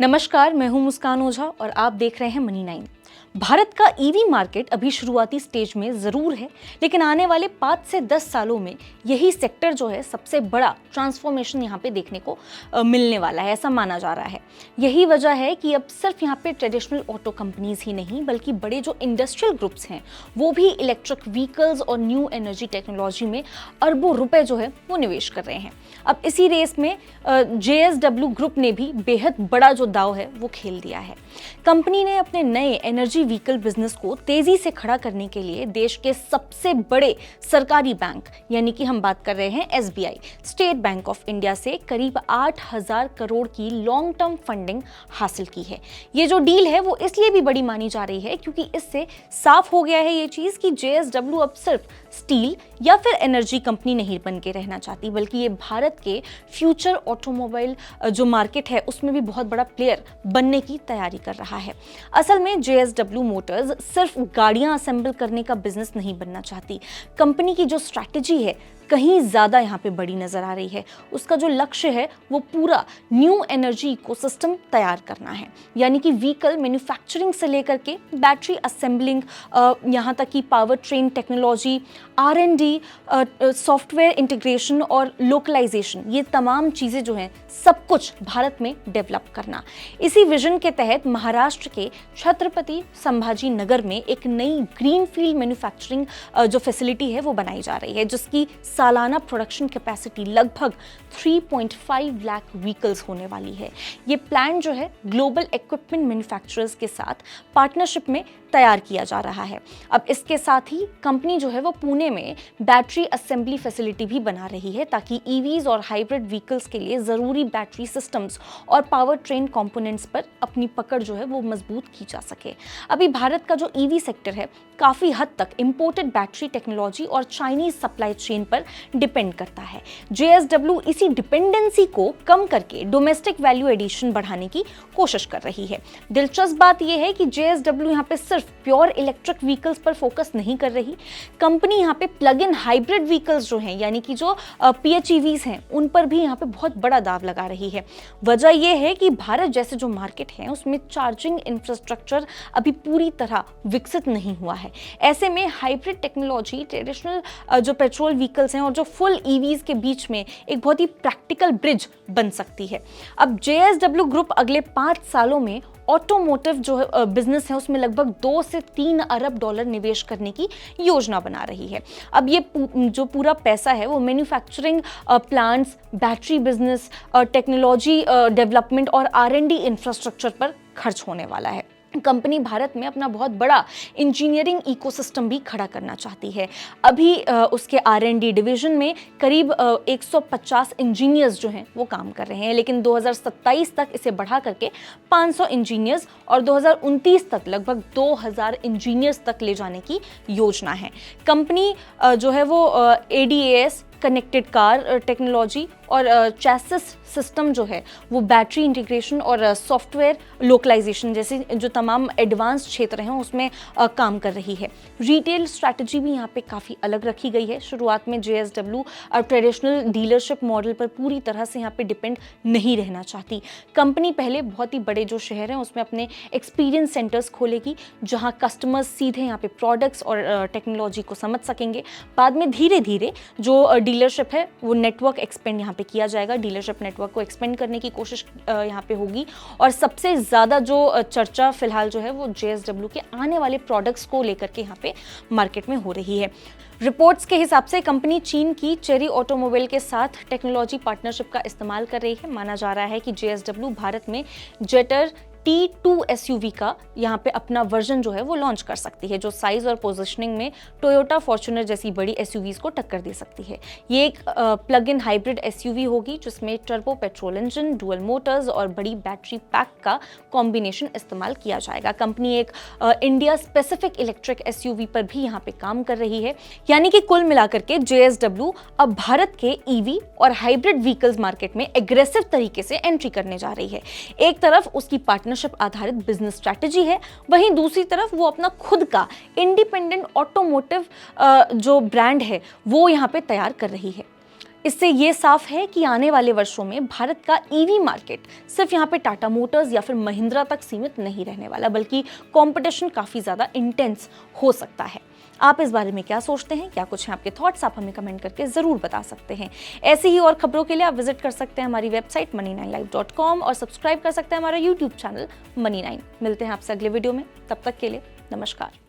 नमस्कार, मैं हूं मुस्कान ओझा और आप देख रहे हैं मनी 9। भारत का ईवी मार्केट अभी शुरुआती स्टेज में जरूर है, लेकिन आने वाले 5 से 10 सालों में यही सेक्टर जो है सबसे बड़ा ट्रांसफॉर्मेशन यहाँ पे देखने को मिलने वाला है, ऐसा माना जा रहा है। यही वजह है कि अब सिर्फ यहाँ पे ट्रेडिशनल ऑटो कंपनीज ही नहीं, बल्कि बड़े जो इंडस्ट्रियल ग्रुप्स हैं वो भी इलेक्ट्रिक व्हीकल्स और न्यू एनर्जी टेक्नोलॉजी में अरबों रुपए जो है वो निवेश कर रहे हैं। अब इसी रेस में JSW ग्रुप ने भी बेहद बड़ा जो दाव है वो खेल दिया है। कंपनी ने अपने नए एनर्जी व्हीकल बिजनेस को तेजी से खड़ा करने के लिए देश के सबसे बड़े सरकारी बैंक यानी कि हम बात कर रहे हैं SBI, state bank of India से करीब 8,000 करोड़ की लॉन्ग टर्म फंडिंग हासिल की है। ये जो डील है वो इसलिए भी बड़ी मानी जा रही है क्योंकि इससे साफ हो गया है ये चीज कि JSW अब सिर्फ स्टील या फिर एनर्जी कंपनी नहीं बन के रहना चाहती, बल्कि ये भारत के फ्यूचर ऑटोमोबाइल जो मार्केट है उसमें भी बहुत बड़ा प्लेयर बनने की तैयारी कर रहा है। असल में JSW मोटर्स सिर्फ गाड़ियां असेंबल करने का बिजनेस नहीं बनना चाहती। कंपनी की जो स्ट्रैटेजी है कहीं ज्यादा यहाँ पे बड़ी नजर आ रही है। उसका जो लक्ष्य है वो पूरा न्यू एनर्जी इकोसिस्टम तैयार करना है, यानी कि व्हीकल मैन्युफैक्चरिंग से लेकर के बैटरी असेंबलिंग, यहाँ तक कि power train technology, R&D, software integration और लोकलाइजेशन, ये तमाम चीज़ें जो हैं सब कुछ भारत में डेवलप करना। इसी विजन के तहत महाराष्ट्र के छत्रपति संभाजी नगर में एक नई ग्रीनफील्ड मैन्युफैक्चरिंग जो फैसिलिटी है वो बनाई जा रही है, जिसकी सालाना प्रोडक्शन कैपेसिटी लगभग 3.5 लाख व्हीकल्स होने वाली है। ये प्लान जो है ग्लोबल इक्विपमेंट मैन्युफैक्चरर्स के साथ पार्टनरशिप में तैयार किया जा रहा है। अब इसके साथ ही कंपनी जो है वो पुणे में बैटरी असेंबली फैसिलिटी भी बना रही है, ताकि ईवीज और हाइब्रिड व्हीकल्स के लिए जरूरी बैटरी सिस्टम्स और पावर ट्रेन कंपोनेंट्स पर अपनी पकड़ जो है वो मजबूत की जा सके। अभी भारत का जो ईवी सेक्टर है काफी हद तक इंपोर्टेड बैटरी टेक्नोलॉजी और चाइनीज सप्लाई चेन पर डिपेंड करता है। JSW इसी डिपेंडेंसी को कम करके डोमेस्टिक वैल्यू एडिशन बढ़ाने की कोशिश कर रही है। दिलचस्प बात यह है कि JSW यहाँ पे सिर्फ प्योर इलेक्ट्रिक व्हीकल्स पर फोकस नहीं कर रही। कंपनी यहाँ पे प्लग इन हाइब्रिड व्हीकल्स जो हैं, यानी कि जो PHEVs हैं, उन पर भी यहाँ पे बहुत बड़ा दाव लगा रही है। वजह यह है कि भारत जैसे जो मार्केट है उसमें चार्जिंग इंफ्रास्ट्रक्चर अभी पूरी तरह विकसित नहीं हुआ है। ऐसे में हाइब्रिड टेक्नोलॉजी ट्रेडिशनल जो पेट्रोल व्हीकल्स हैं और जो फुल EVs के बीच में एक बहुत ही प्रैक्टिकल ब्रिज बन सकती है। अब JSW ग्रुप अगले 5 सालों में ऑटोमोटिव जो बिजनेस है उसमें लगभग 2 से 3 अरब डॉलर निवेश करने की योजना बना रही है। अब ये जो पूरा पैसा है वो manufacturing plants, battery business, technology development और R&D इंफ्रास्ट्रक्चर पर खर्च होने वाला है। कंपनी भारत में अपना बहुत बड़ा इंजीनियरिंग इकोसिस्टम भी खड़ा करना चाहती है। अभी उसके R&D डिवीजन में करीब 150 इंजीनियर्स जो हैं वो काम कर रहे हैं, लेकिन 2027 तक इसे बढ़ा करके 500 इंजीनियर्स और 2029 तक लगभग 2000 इंजीनियर्स तक ले जाने की योजना है। कंपनी जो है वो ADAS, कनेक्टेड कार टेक्नोलॉजी और चैसिस सिस्टम जो है वो बैटरी इंटीग्रेशन और सॉफ्टवेयर लोकलाइजेशन जैसे जो तमाम एडवांस क्षेत्र हैं उसमें काम कर रही है। रिटेल स्ट्रैटेजी भी यहाँ पे काफ़ी अलग रखी गई है। शुरुआत में JSW ट्रेडिशनल डीलरशिप मॉडल पर पूरी तरह से यहाँ पे डिपेंड नहीं रहना चाहती। कंपनी पहले बहुत ही बड़े जो शहर हैं उसमें अपने एक्सपीरियंस सेंटर्स खोलेगी, जहाँ कस्टमर्स सीधे यहाँ पे प्रोडक्ट्स और टेक्नोलॉजी को समझ सकेंगे। बाद में धीरे धीरे जो डीलरशिप है वो नेटवर्क एक्सपेंड यहाँ पे किया जाएगा। डीलरशिप नेटवर्क को एक्सपेंड करने की कोशिश यहाँ पे होगी। और सबसे ज़्यादा जो चर्चा फिलहाल जो है वो JSW के आने वाले प्रोडक्ट्स को लेकर के यहाँ पे मार्केट में हो रही है। रिपोर्ट्स के हिसाब से कंपनी चीन की चेरी ऑटोमोबाइल के साथ टेक्नोलॉजी पार्टनरशिप का इस्तेमाल कर रही है। माना जा रहा है कि JSW भारत में जेटर T2 SUV का यहाँ पे अपना वर्जन जो है वो लॉन्च कर सकती है, जो साइज और पोजीशनिंग में टोयोटा फॉर्च्यूनर जैसी बड़ी SUVs को टक्कर दे सकती है। ये एक प्लग इन हाइब्रिड SUV होगी जिसमें turbo petrol engine, dual Motors और बड़ी बैटरी पैक का कॉम्बिनेशन इस्तेमाल किया जाएगा। कंपनी एक इंडिया स्पेसिफिक इलेक्ट्रिक SUV पर भी यहाँ पे काम कर रही है, यानी कि कुल मिलाकर के JSW अब भारत के EV और हाइब्रिड व्हीकल्स मार्केट में एग्रेसिव तरीके से एंट्री करने जा रही है। एक तरफ उसकी पार्टनरशिप आधारित बिजनेस स्ट्रैटेजी है, वहीं दूसरी तरफ वो अपना खुद का इंडिपेंडेंट ऑटोमोटिव जो ब्रांड है वो यहाँ पे तैयार कर रही है। इससे ये साफ है कि आने वाले वर्षों में भारत का ईवी मार्केट सिर्फ यहाँ पे टाटा मोटर्स या फिर महिंद्रा तक सीमित नहीं रहने वाला, बल्कि कंपटीशन काफ़ी ज़्यादा इंटेंस हो सकता है। आप इस बारे में क्या सोचते हैं? क्या कुछ हैं आपके थॉट्स? आप हमें कमेंट करके ज़रूर बता सकते हैं। ऐसी ही और खबरों के लिए आप विजिट कर सकते हैं हमारी वेबसाइट money9live.com और सब्सक्राइब कर सकते हैं हमारा यूट्यूब चैनल Money9। मिलते हैं आपसे अगले वीडियो में, तब तक के लिए नमस्कार।